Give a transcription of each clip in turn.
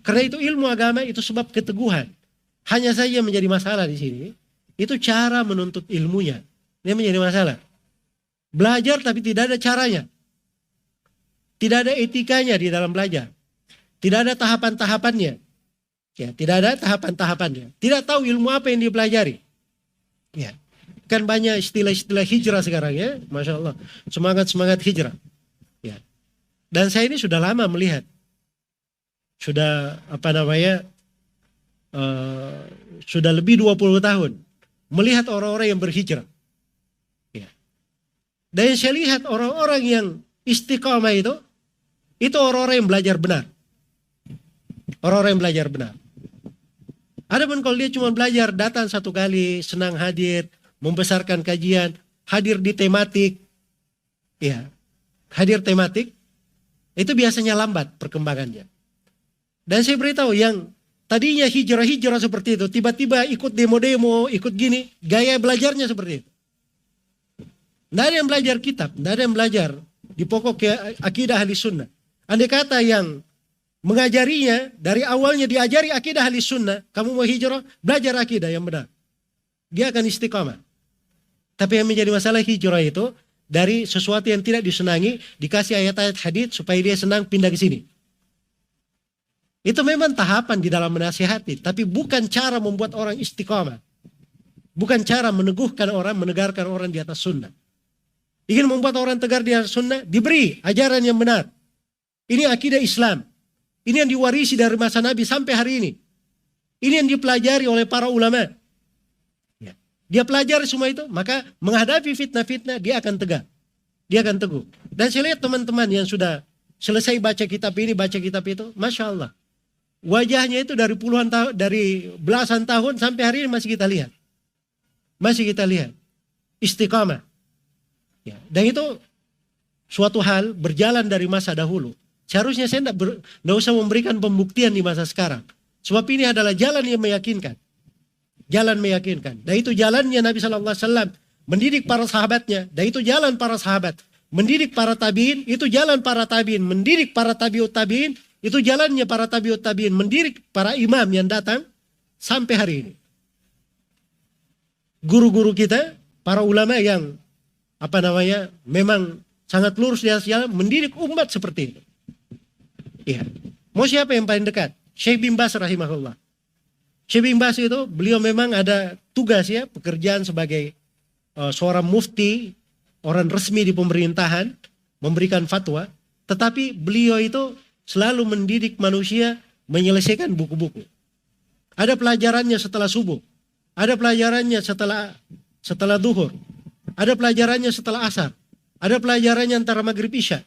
Karena itu ilmu agama itu sebab keteguhan. Hanya saja menjadi masalah di sini, itu cara menuntut ilmunya. Ini menjadi masalah. Belajar tapi tidak ada caranya. Tidak ada etikanya di dalam belajar. Tidak ada tahapan-tahapannya. Ya, tidak ada tahapan-tahapannya. Tidak tahu ilmu apa yang dipelajari. Ya. Kan banyak istilah-istilah hijrah sekarang ya. Masya Allah. Semangat-semangat hijrah. Ya. Dan saya ini sudah lama melihat. Sudah sudah lebih 20 tahun. Melihat orang-orang yang berhijrah. Ya. Dan saya lihat orang-orang yang istiqamah itu orang-orang yang belajar benar. Orang-orang yang belajar benar. Adapun kalau dia cuma belajar, datang satu kali, senang hadir, membesarkan kajian, hadir di tematik, ya, hadir tematik, itu biasanya lambat perkembangannya. Dan saya beritahu yang tadinya hijrah-hijrah seperti itu, tiba-tiba ikut demo-demo, ikut gini, gaya belajarnya seperti itu. Tidak ada yang belajar kitab, tidak ada yang belajar di pokok akidah ahli sunnah. Andai kata yang mengajarinya, dari awalnya diajari akidah ahli sunnah, kamu mau hijrah, belajar akidah yang benar. Dia akan istiqamah. Tapi yang menjadi masalah hijrah itu, dari sesuatu yang tidak disenangi, dikasih ayat-ayat hadits supaya dia senang pindah ke sini. Itu memang tahapan di dalam menasihati, tapi bukan cara membuat orang istiqamah. Bukan cara meneguhkan orang, menegarkan orang di atas sunnah. Ingin membuat orang tegar di atas sunnah, diberi ajaran yang benar. Ini akidah Islam. Ini yang diwarisi dari masa Nabi sampai hari ini. Ini yang dipelajari oleh para ulama. Ya. Dia pelajari semua itu, maka menghadapi fitnah-fitnah dia akan tegar. Dia akan teguh. Dan saya lihat teman-teman yang sudah selesai baca kitab ini, baca kitab itu, Masya Allah. Wajahnya itu dari puluhan tahun, dari belasan tahun sampai hari ini masih kita lihat. Masih kita lihat. Istiqamah. Ya. Dan itu suatu hal berjalan dari masa dahulu. Seharusnya saya tidak usah memberikan pembuktian di masa sekarang. Sebab ini adalah jalan yang meyakinkan. Jalan meyakinkan. Dan itu jalannya Nabi SAW mendidik para sahabatnya. Dan itu jalan para sahabat. Mendidik para tabiin, itu jalan para tabiin. Mendidik para tabiut tabiin, itu jalannya para tabiut tabiin. Mendidik para imam yang datang sampai hari ini. Guru-guru kita, para ulama yang memang sangat lurus di atas jalan, mendidik umat seperti itu. Iya. Mau siapa yang paling dekat? Syekh bin Baz rahimahullah. Syekh bin Baz itu beliau memang ada tugas ya, pekerjaan sebagai seorang mufti, orang resmi di pemerintahan, memberikan fatwa. Tetapi beliau itu selalu mendidik manusia menyelesaikan buku-buku. Ada pelajarannya setelah subuh. Ada pelajarannya setelah duhur. Ada pelajarannya setelah asar. Ada pelajarannya antara maghrib isya.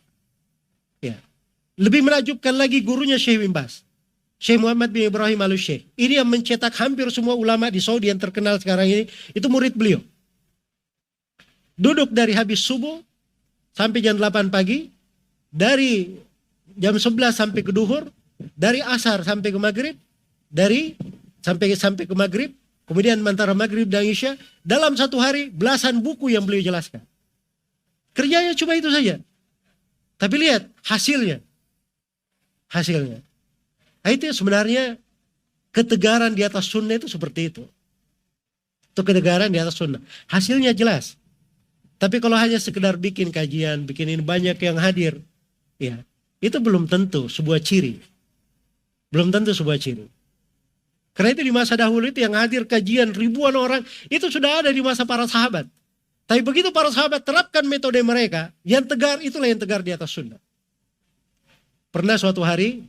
Ya. Lebih menakjubkan lagi gurunya Syekh bin Baz. Syekh Muhammad bin Ibrahim al-Syekh. Ini yang mencetak hampir semua ulama di Saudi yang terkenal sekarang ini. Itu murid beliau. Duduk dari habis subuh sampai jam 8 pagi. Dari jam 11 sampai ke duhur. Dari asar sampai ke maghrib. Sampai ke maghrib. Kemudian antara maghrib dan isya. Dalam satu hari belasan buku yang beliau jelaskan. Kerjanya cuma itu saja. Tapi lihat hasilnya. Nah, itu sebenarnya ketegaran di atas sunnah itu seperti itu. Itu ketegaran di atas sunnah. Hasilnya jelas. Tapi kalau hanya sekedar bikin kajian, bikin ini banyak yang hadir, ya, itu belum tentu sebuah ciri. Belum tentu sebuah ciri. Karena itu di masa dahulu itu yang hadir kajian ribuan orang, itu sudah ada di masa para sahabat. Tapi begitu para sahabat terapkan metode mereka, yang tegar itulah yang tegar di atas sunnah. Pernah suatu hari,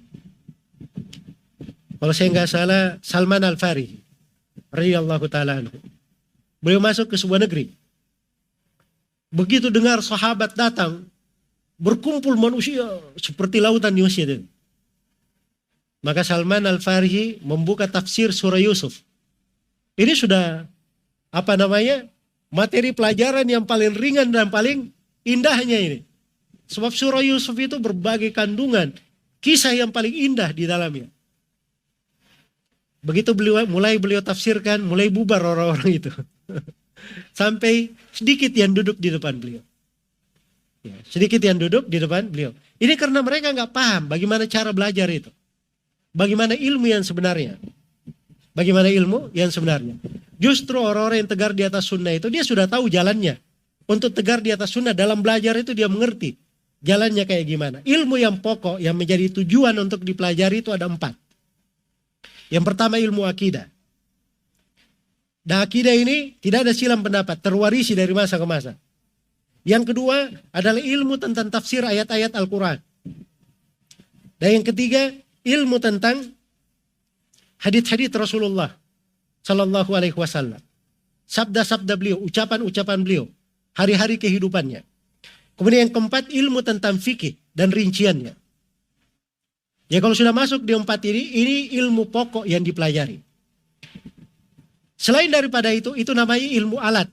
kalau saya nggak salah, Salman Al-Farisi radhiyallahu ta'ala anhu, beliau masuk ke sebuah negeri. Begitu dengar sahabat datang, berkumpul manusia seperti lautan di masjid itu. Maka Salman Al-Farisi membuka tafsir surah Yusuf. Ini sudah materi pelajaran yang paling ringan dan paling indahnya ini. Sebab surah Yusuf itu berbagai kandungan, kisah yang paling indah di dalamnya. Begitu beliau tafsirkan, mulai bubar orang-orang itu. Sampai sedikit yang duduk di depan beliau. Ya, sedikit yang duduk di depan beliau. Ini karena mereka nggak paham bagaimana cara belajar itu. Bagaimana ilmu yang sebenarnya. Bagaimana ilmu yang sebenarnya. Justru orang-orang yang tegar di atas sunnah itu dia sudah tahu jalannya. Untuk tegar di atas sunnah dalam belajar itu dia mengerti jalannya kayak gimana. Ilmu yang pokok yang menjadi tujuan untuk dipelajari itu ada 4. Yang pertama ilmu akidah. Dan akidah ini tidak ada silang pendapat, terwarisi dari masa ke masa. Yang kedua adalah ilmu tentang tafsir ayat-ayat Al-Quran. Dan yang ketiga ilmu tentang hadits-hadits Rasulullah Sallallahu Alaihi Wasallam. Sabda-sabda beliau, ucapan-ucapan beliau, hari-hari kehidupannya. Kemudian yang keempat ilmu tentang fikih dan rinciannya. Ya kalau sudah masuk di 4 ini ilmu pokok yang dipelajari. Selain daripada itu namanya ilmu alat.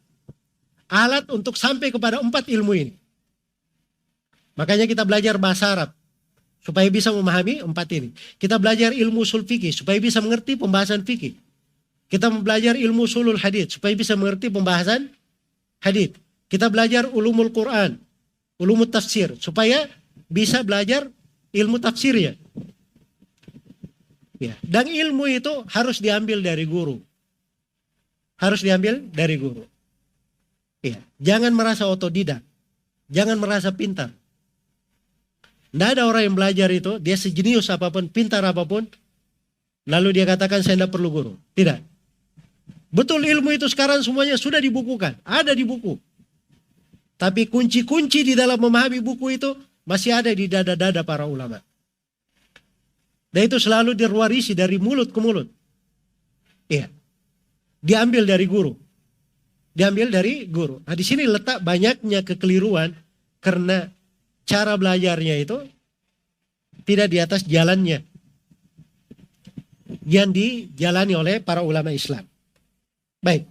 Alat untuk sampai kepada 4 ilmu ini. Makanya kita belajar bahasa Arab supaya bisa memahami 4 ini. Kita belajar ilmu usul fikih supaya bisa mengerti pembahasan fikih. Kita belajar ilmu usulul hadits supaya bisa mengerti pembahasan hadits. Kita belajar ulumul Quran, ulumul tafsir supaya bisa belajar ilmu tafsirnya. Ya, dan ilmu itu harus diambil dari guru. Harus diambil dari guru. Ya, jangan merasa otodidak. Jangan merasa pintar. Tidak ada orang yang belajar itu, dia sejenius apapun, pintar apapun, lalu dia katakan saya tidak perlu guru. Tidak. Betul ilmu itu sekarang semuanya sudah dibukukan. Ada di buku. Tapi kunci-kunci di dalam memahami buku itu masih ada di dada-dada para ulama. Dan itu selalu diwarisi dari mulut ke mulut. Iya. Diambil dari guru. Diambil dari guru. Nah di sini letak banyaknya kekeliruan karena cara belajarnya itu tidak di atas jalannya yang dijalani oleh para ulama Islam. Baik.